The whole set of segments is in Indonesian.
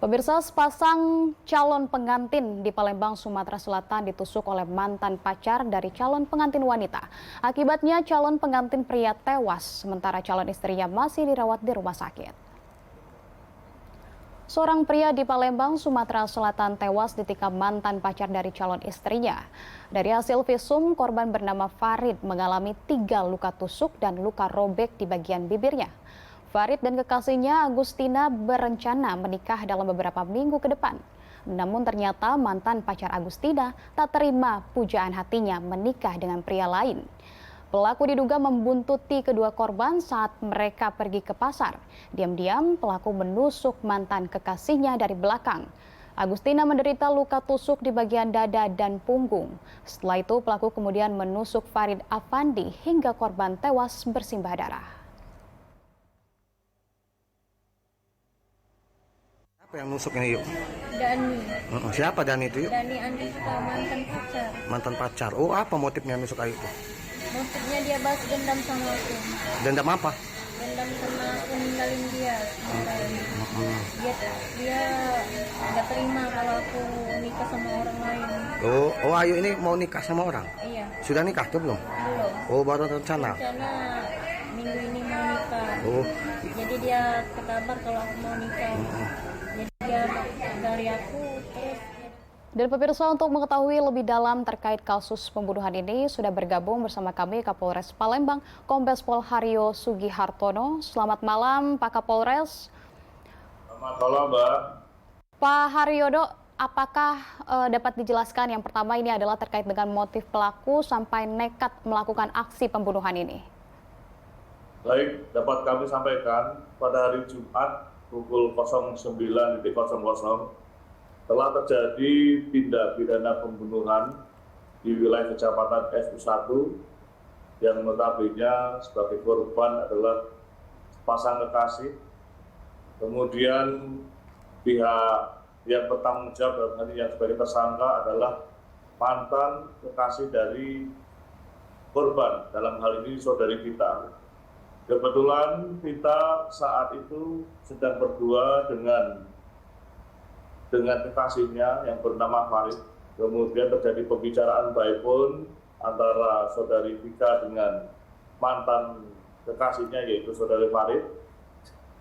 Pemirsa, sepasang calon pengantin di Palembang, Sumatera Selatan ditusuk oleh mantan pacar dari calon pengantin wanita. Akibatnya calon pengantin pria tewas, sementara calon istrinya masih dirawat di rumah sakit. Seorang pria di Palembang, Sumatera Selatan tewas ditikam mantan pacar dari calon istrinya. Dari hasil visum, korban bernama Farid mengalami 3 luka tusuk dan luka robek di bagian bibirnya. Farid dan kekasihnya Agustina berencana menikah dalam beberapa minggu ke depan. Namun ternyata mantan pacar Agustina tak terima pujaan hatinya menikah dengan pria lain. Pelaku diduga membuntuti kedua korban saat mereka pergi ke pasar. Diam-diam pelaku menusuk mantan kekasihnya dari belakang. Agustina menderita luka tusuk di bagian dada dan punggung. Setelah itu pelaku kemudian menusuk Farid Afandi hingga korban tewas bersimbah darah. Apa yang nusuk ini yuk? Dani. Siapa Dani itu yuk? Dani Andika, mantan pacar. Mantan pacar. Oh, apa motifnya nusuk Ayu itu? Motifnya dia balas dendam sama aku. Dendam apa? Dendam karena aku ninggalin dia. Dia nggak terima kalau aku nikah sama orang lain. Oh, Ayu ini mau nikah sama orang? Iya. Sudah nikah tuh belum? Belum. Oh, baru rencana. Rencana minggu ini mau nikah. Oh, Jadi dia terkabar kalau aku mau nikah. Jadi dia dari aku terus. Dan pemirsa, untuk mengetahui lebih dalam terkait kasus pembunuhan ini sudah bergabung bersama kami Kapolres Palembang, Kombes Pol Haryo Sugihartono. Selamat malam Pak Kapolres. Selamat malam, Mbak. Pak Haryodo, apakah dapat dijelaskan yang pertama ini adalah terkait dengan motif pelaku sampai nekat melakukan aksi pembunuhan ini? Baik, dapat kami sampaikan pada hari Jumat pukul 09.00 telah terjadi tindak pidana pembunuhan di wilayah Kecamatan FU1 yang notabene sebagai korban adalah pasang kekasih. Kemudian pihak yang bertanggung jawab dalam hal ini yang sebagai tersangka adalah mantan kekasih dari korban, dalam hal ini saudari Vita. Kebetulan Vita saat itu sedang berdua dengan kekasihnya yang bernama Farid. Kemudian terjadi pembicaraan baik pun antara saudari Vika dengan mantan kekasihnya yaitu saudari Farid.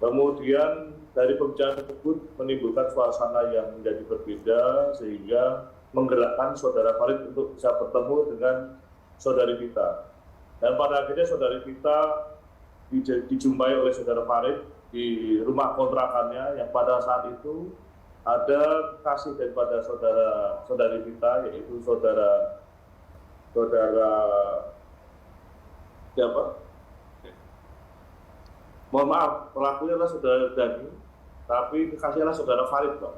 Kemudian dari pembicaraan tersebut menimbulkan suasana yang menjadi berbeda sehingga menggerakkan saudara Farid untuk bisa bertemu dengan saudari Vita. Dan pada akhirnya saudari Vita dijumpai oleh saudara Farid di rumah kontrakannya yang pada saat itu ada kasih daripada saudari Vita, yaitu saudara siapa? Mohon maaf, pelakunya adalah saudara Dani, tapi kekasihnya adalah saudara Farid, Pak.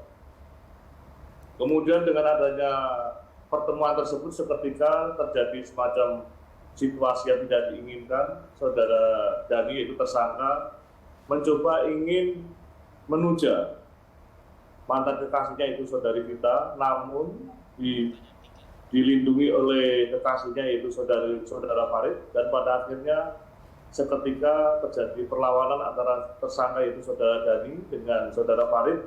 Kemudian dengan adanya pertemuan tersebut seketika terjadi semacam situasi yang tidak diinginkan. Saudara Dani yaitu tersangka mencoba ingin menuja mantan kekasihnya itu saudari Vita, namun dilindungi oleh kekasihnya yaitu saudara Farid, dan pada akhirnya seketika terjadi perlawanan antara tersangka yaitu saudara Dani dengan saudara Farid,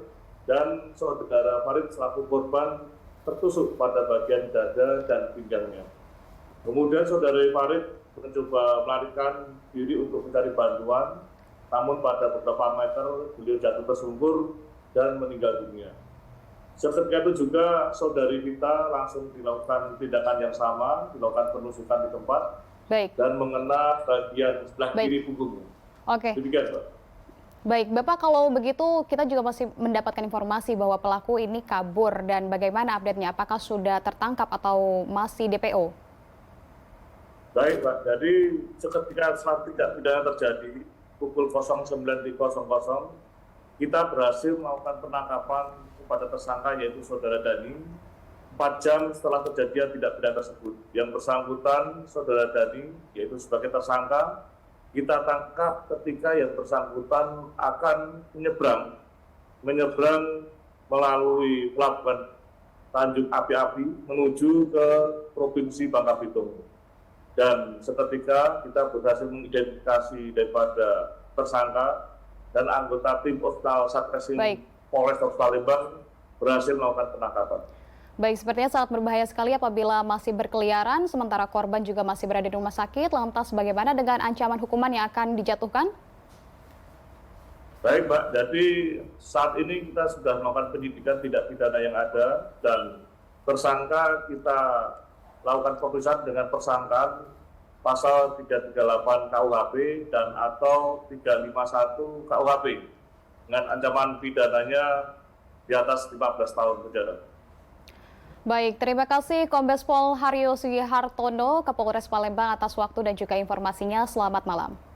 dan saudara Farid selaku korban tertusuk pada bagian dada dan pinggangnya. Kemudian saudara Farid mencoba melarikan diri untuk mencari bantuan, namun pada beberapa meter beliau jatuh tersungkur dan meninggal dunia. Seketika itu juga saudari Vita langsung dilakukan tindakan yang sama, dilakukan penusukan di tempat. Baik. Dan mengena bagian sebelah kiri punggungnya. Oke. Demikian, Pak. Baik, Bapak, kalau begitu kita juga masih mendapatkan informasi bahwa pelaku ini kabur, dan bagaimana update-nya? Apakah sudah tertangkap atau masih DPO? Baik, Pak. Jadi seketika setelah tindak pidana terjadi pukul 09.00 kita berhasil melakukan penangkapan kepada tersangka yaitu saudara Dani 4 jam setelah kejadian tindak pidana tersebut. Yang bersangkutan saudara Dani yaitu sebagai tersangka kita tangkap ketika yang bersangkutan akan menyeberang melalui pelabuhan Tanjung Api-Api menuju ke Provinsi Bangka Belitung. Dan seketika kita berhasil mengidentifikasi daripada tersangka dan anggota tim Optal Satreskrim Polrestabes Palembang berhasil melakukan penangkapan. Baik, sepertinya sangat berbahaya sekali apabila masih berkeliaran, sementara korban juga masih berada di rumah sakit. Lantas bagaimana dengan ancaman hukuman yang akan dijatuhkan? Baik, Mbak. Jadi saat ini kita sudah melakukan penyidikan tindak pidana yang ada dan tersangka kita lakukan pemeriksaan dengan persangkaan pasal 338 KUHP dan atau 351 KUHP dengan ancaman pidananya di atas 15 tahun penjara. Baik, terima kasih Kombes Pol Haryo Sugihartono, Kapolres Palembang atas waktu dan juga informasinya. Selamat malam.